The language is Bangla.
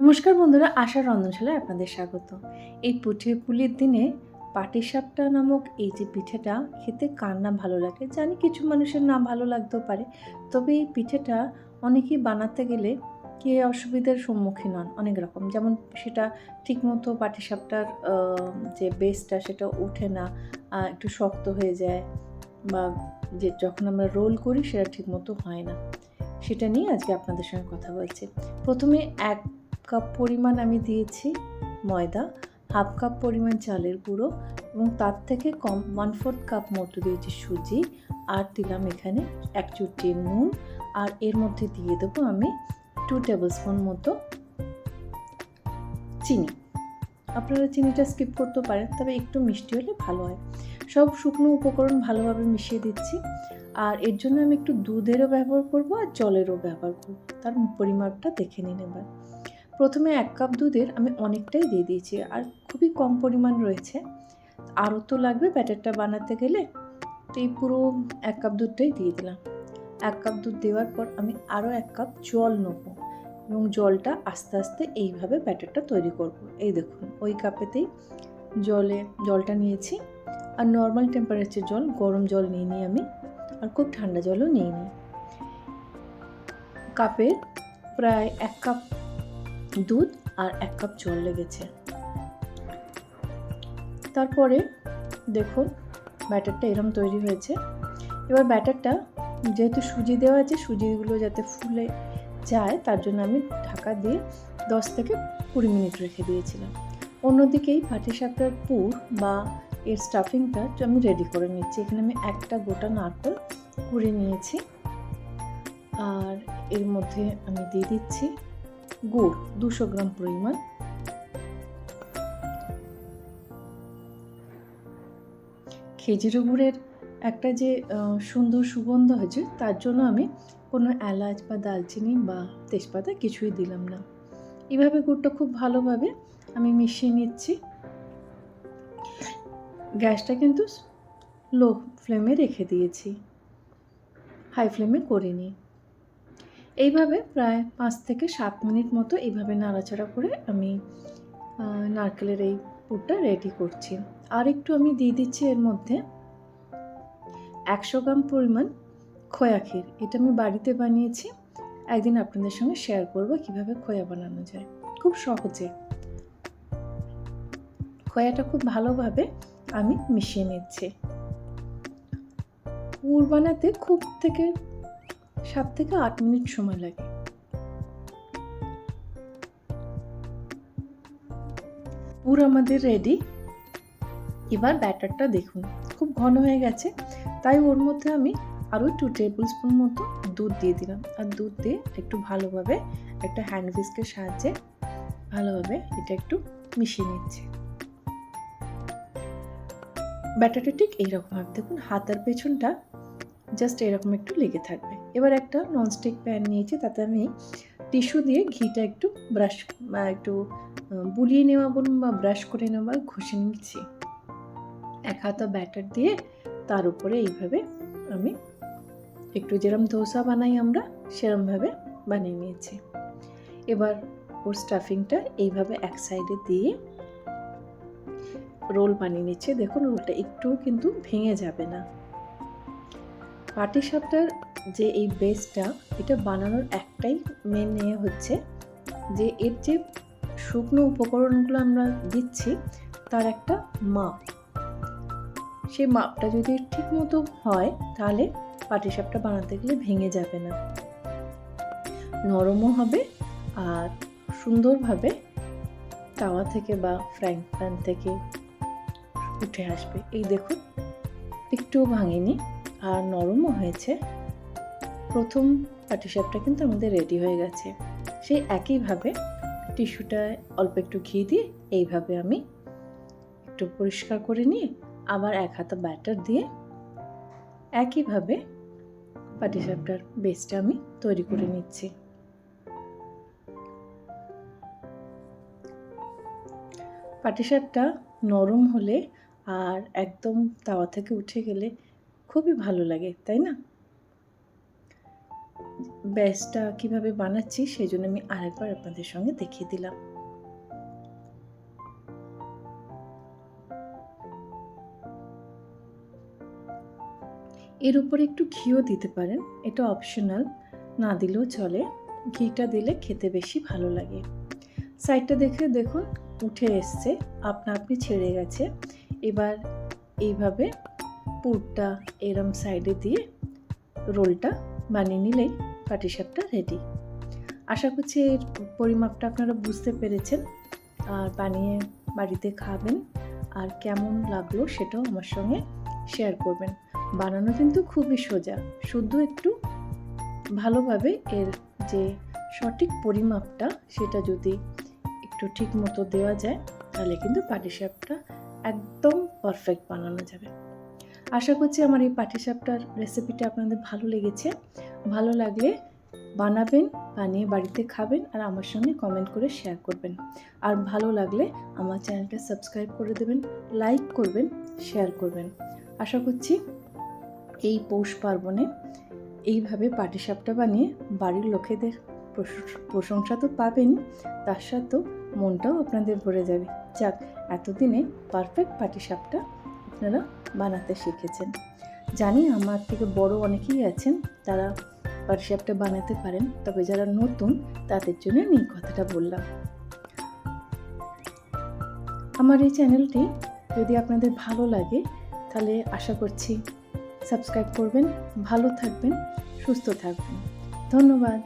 নমস্কার বন্ধুরা, আশার রন্ধনশালায় আপনাদের স্বাগত। এই পুলির দিনে পাটিসাপটা নামক এই যে পিঠেটা খেতে কার না ভালো লাগে। জানি কিছু মানুষের না ভালো লাগতেও পারে, তবে এই পিঠেটা অনেকেই বানাতে গেলে কে অসুবিধার সম্মুখীন হন অনেক রকম। যেমন সেটা ঠিকমতো পাটিসাপটার যে বেসটা সেটা ওঠে না, একটু শক্ত হয়ে যায়, বা যে যখন আমরা রোল করি সেটা ঠিকমতো হয় না। সেটা নিয়ে আজকে আপনাদের সঙ্গে কথা বলছি। প্রথমে 1 কাপ পরিমাণ আমি দিয়েছি ময়দা, হাফ কাপ পরিমাণ চালের গুঁড়ো এবং তার থেকে কম 1/4 কাপ মতো দিয়েছি সুজি, আর দিলাম এখানে 1 চুটকি নুন, আর এর মধ্যে দিয়ে দেবো আমি 2 টেবিল স্পুন মতো চিনি। আপনারা চিনিটা স্কিপ করতেও পারেন, তবে একটু মিষ্টি হলে ভালো হয়। সব শুকনো উপকরণ ভালোভাবে মিশিয়ে দিচ্ছি, আর এর জন্য আমি একটু দুধেরও ব্যবহার করব আর জলেরও ব্যবহার করব। তার পরিমাপটা দেখে নিন এবার। প্রথমে 1 কাপ দুধের আমি অনেকটাই দিয়ে দিয়েছি, আর খুবই কম পরিমাণ রয়েছে। আরও তো লাগবে ব্যাটারটা বানাতে গেলে, তো এই পুরো 1 কাপ দুধটাই দিয়ে দিলাম। 1 কাপ দুধ দেওয়ার পর আমি আরও 1 কাপ জল নেবো এবং জলটা আস্তে আস্তে এইভাবে ব্যাটারটা তৈরি করব। এই দেখুন, ওই কাপেতেই জলটা নিয়েছি, আর নর্মাল টেম্পারেচার জল, গরম জল নিইনি আমি, আর খুব ঠান্ডা জলও নিইনি। কাপের প্রায় 1 কাপ দুধ আর 1 কাপ জল লেগেছে। তারপরে দেখুন ব্যাটারটা এরম তৈরি হয়েছে। এবার ব্যাটারটা যেহেতু সুজি দেওয়া আছে, সুজিগুলো যাতে ফুলে যায় তার জন্য আমি ঢাকা দিয়ে 10 থেকে 20 মিনিট রেখে দিয়েছিলাম। অন্যদিকেই পাটিসাপটার পুর বা এর স্টাফিংটা আমি রেডি করে নিচ্ছি। এখানে আমি একটা গোটা নারকেল কুড়ে নিয়েছি, আর এর মধ্যে আমি দিয়ে দিচ্ছি গুড় 200 গ্রাম পরিমাণ। খেজুর গুড়ের একটা যে সুন্দর সুগন্ধ হয়েছে, তার জন্য আমি কোনো এলাচ বা দালচিনি বা তেজপাতা কিছুই দিলাম না। এইভাবে গুড়টা খুব ভালোভাবে আমি মিশিয়ে নিচ্ছি। গ্যাসটা কিন্তু লো ফ্লেমে রেখে দিয়েছি, হাই ফ্লেমে করিনি। এইভাবে প্রায় 5 থেকে 7 মিনিট মতো এইভাবে নাড়াচাড়া করে আমি নারকেলের এই পুরটা রেডি করছি। আর একটু আমি দিয়ে দিচ্ছি এর মধ্যে 100 গ্রাম পরিমাণ খোয়া ক্ষীর। এটা আমি বাড়িতে বানিয়েছি, একদিন আপনাদের সঙ্গে শেয়ার করব কীভাবে খোয়া বানানো যায় খুব সহজে। খোয়াটা খুব ভালোভাবে আমি মিশিয়ে নিচ্ছি। পুর বানাতে খুব থেকে 7 থেকে 8 মিনিট সময় লাগে। পুর আমাদের রেডি। এবার ব্যাটারটা দেখুন খুব ঘন হয়ে গেছে, তাই ওর মধ্যে আমি আরও 2 টেবিল স্পুন মতো দুধ দিয়ে দিলাম, আর দুধ দিয়ে একটু ভালোভাবে একটা হ্যান্ড হুইস্কের সাহায্যে ভালোভাবে এটা একটু মিশিয়ে নিচ্ছি। ব্যাটারটা ঠিক এইরকমভাবে দেখুন, হাতার পেছনটা জাস্ট এরকম একটু লেগে থাকবে। এবার একটা ননস্টিক প্যান নিয়েছি, তাতে আমি টিস্যু দিয়ে ঘিটা একটু একটু বুলিয়ে নেওয়া বলুন বা ব্রাশ করে নেওয়া ঘষে নিচ্ছি। 1 হাতা ব্যাটার দিয়ে তার উপরে এইভাবে আমি একটু যেরকম ধোসা বানাই আমরা সেরমভাবে বানিয়ে নিয়েছি। এবার ওর স্টাফিংটা এইভাবে এক সাইডে দিয়ে রোল বানিয়ে নিচ্ছে। দেখুন রোলটা একটুও কিন্তু ভেঙে যাবে না। পাটিসাপটার যে এই বেসটা, এটা বানানোর একটাই মেন ইয়ে হচ্ছে যে এর যে শুকনো উপকরণগুলো আমরা দিচ্ছি তার একটা মাপ, সেই মাপটা যদি ঠিক মতো হয় তাহলে পাটিসাপটা বানাতে গেলে ভেঙে যাবে না, নরমও হবে, আর সুন্দরভাবে তাওয়া থেকে বা ফ্রাইং প্যান থেকে উঠে আসবে। এই দেখুন একটুও ভাঙেনি আর নরমও হয়েছে। প্রথম পাটিসাপটা কিন্তু আমাদের রেডি হয়ে গেছে। সেই একইভাবে টিস্যুটায় অল্প একটু ঘি দিয়ে এইভাবে আমি একটু পরিষ্কার করে নিয়ে আবার 1 হাতা ব্যাটার দিয়ে একইভাবে পাটিসাপটার বেসটা আমি তৈরি করে নিচ্ছি। পাটিসাপটা নরম হলে আর একদম তাওয়া থেকে উঠে গেলে খুবই ভালো লাগে, তাই না? ব্যাসটা কিভাবে বানাচ্ছি সেই জন্য আমি আরেকবার আপনাদের সঙ্গে দেখিয়ে দিলাম। এর উপরে একটু ঘিও দিতে পারেন, এটা অপশনাল, না দিলেও চলে। ঘিটা দিলে খেতে বেশি ভালো লাগে। সাইডটা দেখে দেখুন উঠে এসছে, আপনা আপনি ছেড়ে গেছে। এবার এইভাবে পুরটা এরম সাইডে দিয়ে রোলটা বানিয়ে নিলেই পাটিসাপটা রেডি। আশা করছি এর পরিমাপটা আপনারা বুঝতে পেরেছেন, আর বানিয়ে বাড়িতে খাবেন, আর কেমন লাগলো সেটাও আমার সঙ্গে শেয়ার করবেন। বানানো কিন্তু খুবই সোজা, শুধু একটু ভালোভাবে এর যে সঠিক পরিমাপটা সেটা যদি একটু ঠিক মতো দেওয়া যায় তাহলে কিন্তু পাটিসাপটা একদম পারফেক্ট বানানো যাবে। আশা করছি আমার এই পাটিসাপটার রেসিপিটা আপনাদের ভালো লেগেছে। ভালো লাগলে বানাবেন, বানিয়ে বাড়িতে খাবেন, আর আমার সঙ্গে কমেন্ট করে শেয়ার করবেন। আর ভালো লাগলে আমার চ্যানেলটা সাবস্ক্রাইব করে দেবেন, লাইক করবেন, শেয়ার করবেন। আশা করছি এই পৌষ পার্বণে এইভাবে পাটিসাপটা বানিয়ে বাড়ির লোকেদের প্রশংসা তো পাবেনই, তার সাথেও মনটাও আপনাদের ভরে যাবে। যাক, এতদিনে পারফেক্ট পাটিসাপটা আপনারা বানাতে শিখেছেন। জানি আমার থেকে বড় অনেকেই আছেন, তারা পাটিসাপটা বানাতে পারেন, তবে যারা নতুন তাদের জন্য আমি এই কথাটা বললাম। আমার এই চ্যানেলটি যদি আপনাদের ভালো লাগে তাহলে আশা করছি সাবস্ক্রাইব করবেন। ভালো থাকবেন, সুস্থ থাকবেন। ধন্যবাদ।